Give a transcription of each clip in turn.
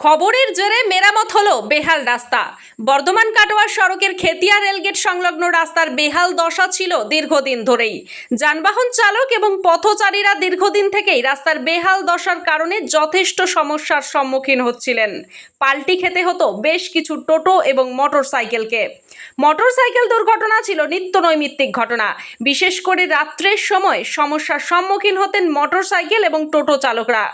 খবরের জেরে মেরামত হলো বেহাল রাস্তা। বর্ধমান কাটোয়া সড়কের খেতিয়া রেলগেট সংলগ্ন রাস্তার বেহাল দশা ছিল দীর্ঘদিন ধরেই। যানবাহন চালক এবং পথচারীরা দীর্ঘদিন থেকেই রাস্তার বেহাল দশার কারণে যথেষ্ট সমস্যার সম্মুখীন হচ্ছিলেন। পাল্টি খেতে হতো বেশ কিছু টোটো এবং মোটরসাইকেলকে। মোটরসাইকেল দুর্ঘটনা ছিল নিত্য নৈমিত্তিক ঘটনা। বিশেষ করে রাত্রের সময় সমস্যার সম্মুখীন হতেন মোটরসাইকেল এবং টোটো চালকরা।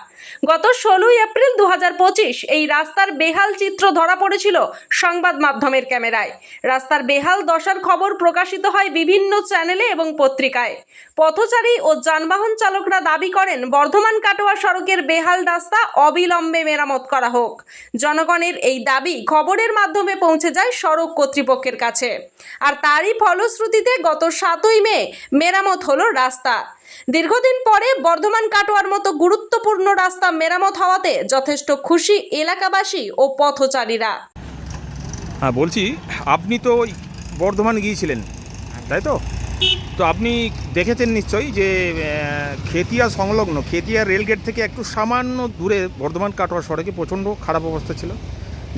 গত 16 এপ্রিল 2025 এই রাস্তার বেহাল চিত্র ধরা পড়েছিল সংবাদ মাধ্যমের ক্যামেরায়। রাস্তার বেহাল দশার খবর প্রকাশিত হয় বিভিন্ন চ্যানেলে এবং পত্রিকায়। পথচারী ও যানবাহন চালকরা দাবি করেন বর্ধমান কাটোয়া সড়কের বেহাল রাস্তা অবিলম্বে মেরামত করা হোক। জনগণের এই দাবি খবরের মাধ্যমে পৌঁছে যায় সড়ক কর্তৃপক্ষের কাছে। আর তারই ফলশ্রুতিতে গত 7ই মে মেরামত হলো রাস্তা। দীর্ঘদিন পরে বর্ধমান কাটোয়ার মতো গুরুত্বপূর্ণ রাস্তা মেরামত হওয়াতে যথেষ্ট খুশি এলাকাবাসী ও পথচারীরা। হ্যাঁ, বলছি আপনি তো বর্ধমান গিয়েছিলেন, তাই তো? তো আপনি দেখেছেন নিশ্চয়ই যে খেতিয়া সংলগ্ন খেতিয়া রেলগেট থেকে একটু সামান্য দূরে বর্ধমান কাটোয়া সড়কে প্রচণ্ড খারাপ অবস্থা ছিল,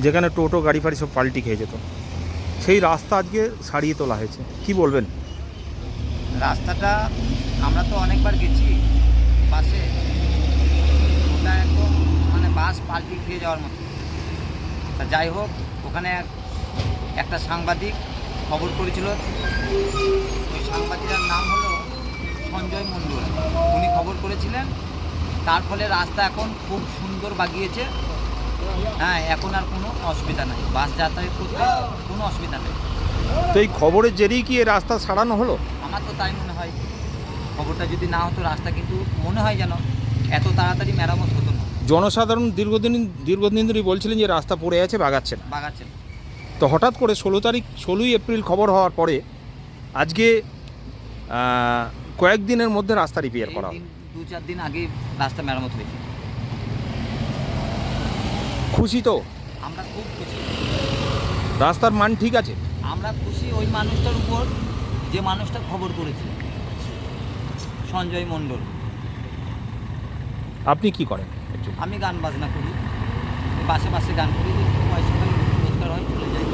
যেখানে টোটো গাড়ি ফাড়ি সব পাল্টি খেয়ে যেত। সেই রাস্তা আজকে সারিয়ে তোলা হয়েছে, কি বলবেন? রাস্তাটা আমরা তো অনেকবার গেছি বাসে, ওটা একদম মানে বাস পাল্টি খেয়ে যাওয়ার মতো। তা যাই হোক, ওখানে একটা সাংবাদিক খবর করেছিল। ওই সাংবাদিকের নাম হলো সঞ্জয় মণ্ডল। উনি খবর করেছিলেন, তার ফলে রাস্তা এখন খুব সুন্দর বাগিয়েছে। হ্যাঁ, এখন আর কোনো অসুবিধা নাই, বাস যাতায়াত করতে কোনো অসুবিধা নেই। তো এই খবরের জেরেই কি এই রাস্তা সারানো হলো? আমার তো তাই মনে হয়। খবরটা যদি না হতো, রাস্তা কিন্তু মনে হয় যেন এত তাড়াতাড়ি মেরামত হতো না। জনসাধারণ দীর্ঘদিন ধরেই বলছিলেন যে রাস্তা পড়ে আছে, বাগাচ্ছেন। তো হঠাৎ করে 16ই এপ্রিল খবর হওয়ার পরে আজকে কয়েকদিনের মধ্যে রাস্তা রিপেয়ার করা হবে। 2-4 দিন আগে রাস্তা মেরামত হয়েছে। খুশি তো? আমরা খুব খুশি। রাস্তার মান ঠিক আছে? আমরা খুশি ওই মানুষটার উপর, যে মানুষটা খবর করেছে, সঞ্জয় মণ্ডল। আপনি কি করেন? আমি গান বাজনা করি, বাসে বাসে গান করি, পয়সা রোজগার হয়, চলে যাই।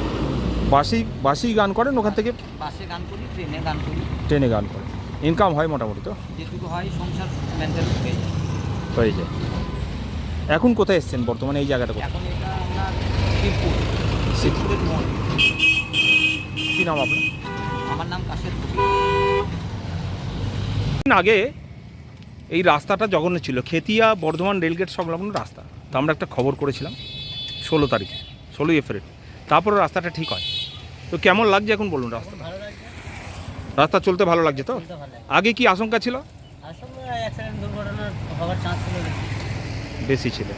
বাসেই গান করেন? ওখান থেকে বাসে গান করি, ট্রেনে গান করি। ট্রেনে গান করেন, ইনকাম হয় মোটামুটি? তো যেটুকু হয় সংসার মেনটেন হয়ে যায়। এখন কোথায় এসছেন বর্তমানে এই জায়গাটা? এখন এটা আপনার শিবপুরের মোড়। কী নাম আপনার? আমার নাম কাশের। আগে এই রাস্তাটা জঘন্য ছিল, খেতিয়া বর্ধমান রেলগেট সংলগ্ন রাস্তা। তো আমরা একটা খবর করেছিলাম 16 এপ্রিল। তারপরে রাস্তাটা ঠিক হয়। তো কেমন লাগছে এখন বলুন? রাস্তা চলতে ভালো লাগছে তো? আগে কি আশঙ্কা ছিল? বেশি ছিল।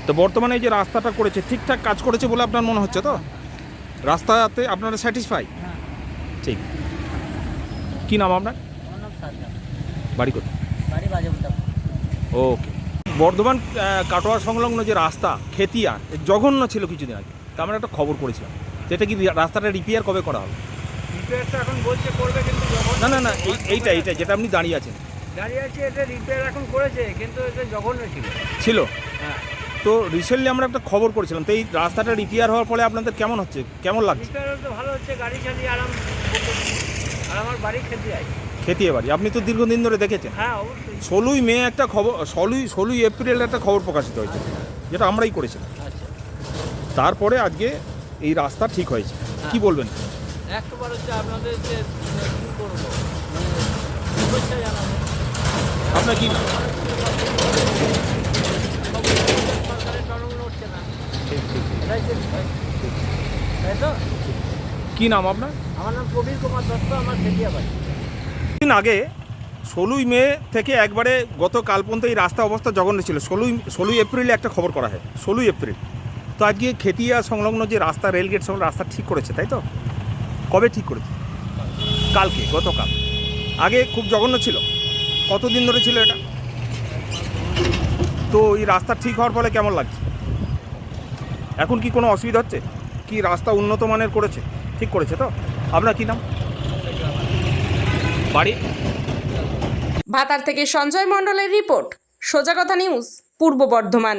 তো বর্তমানে এই যে রাস্তাটা করেছে, ঠিকঠাক কাজ করেছে বলে আপনার মনে হচ্ছে তো? রাস্তাতে আপনারা স্যাটিসফাই? ঠিক। কী নাম আপনার? বাড়ি কোথায়? ওকে। বর্ধমান কাটোয়া সংলগ্ন যে রাস্তা খেতিয়া জঘন্য ছিল কিছুদিন আগে, তা আমরা একটা খবর করেছিলাম। যেটা কি রাস্তাটা রিপেয়ার কবে করা হবে? রিপেয়ারটা এখন বলছে করবে, কিন্তু না এইটা যেটা আপনি দাঁড়িয়ে আছেন। এটা রিপেয়ার এখন করেছে, কিন্তু এটা জঘন্য ছিল। হ্যাঁ। তো রিসেন্টলি আমরা একটা খবর করেছিলাম। তো এই রাস্তাটা রিপেয়ার হওয়ার ফলে আপনাদের কেমন হচ্ছে, কেমন লাগছে? রিপেয়ার তো ভালো হচ্ছে, গাড়ি চালিয়ে আরাম। আর আমার বাড়ি খেতিয়া বাড়ি। আপনি তো দীর্ঘদিন ধরে দেখেছেন। হ্যাঁ, অবশ্যই। 16ই মে একটা খবর, 16ই এপ্রিল একটা খবর প্রকাশিত হয়েছে, যেটা আমরাই করেছিলাম। আচ্ছা। তারপরে আজকে এই রাস্তা ঠিক হয়েছে, কি বলবেন? একবার হচ্ছে আপনাদের যে কী করবো, শুভেচ্ছা জানাবো। আপনার কি সরকারের টনক নড়ছে না, তাই তো? কী নাম আপনার? আমার নাম প্রবীর কুমার দত্ত, আমার খেতিয়া বাড়ি। দিন আগে 16ই মে থেকে একবারে গতকাল পর্যন্ত এই রাস্তা অবস্থা জঘন্য ছিল। 16ই এপ্রিলে একটা খবর করা হয়, 16ই এপ্রিল। তো আজকে খেতিয়া সংলগ্ন যে রাস্তা, রেলগেট সংলগ্ন রাস্তা ঠিক করেছে, তাই তো? কবে ঠিক করেছে? গতকাল। আগে খুব জঘন্য ছিল। কতদিন ধরে ছিল এটা? তো এই রাস্তা ঠিক হওয়ার ফলে কেমন লাগছে? এখন কি কোনো অসুবিধা হচ্ছে? কি রাস্তা উন্নত মানের করেছে, ঠিক করেছে তো? আপনার কি নাম, বাড়ি? ভাতার থেকে সঞ্জয় মণ্ডলের রিপোর্ট, সোজা কথা নিউজ, পূর্ব বর্ধমান।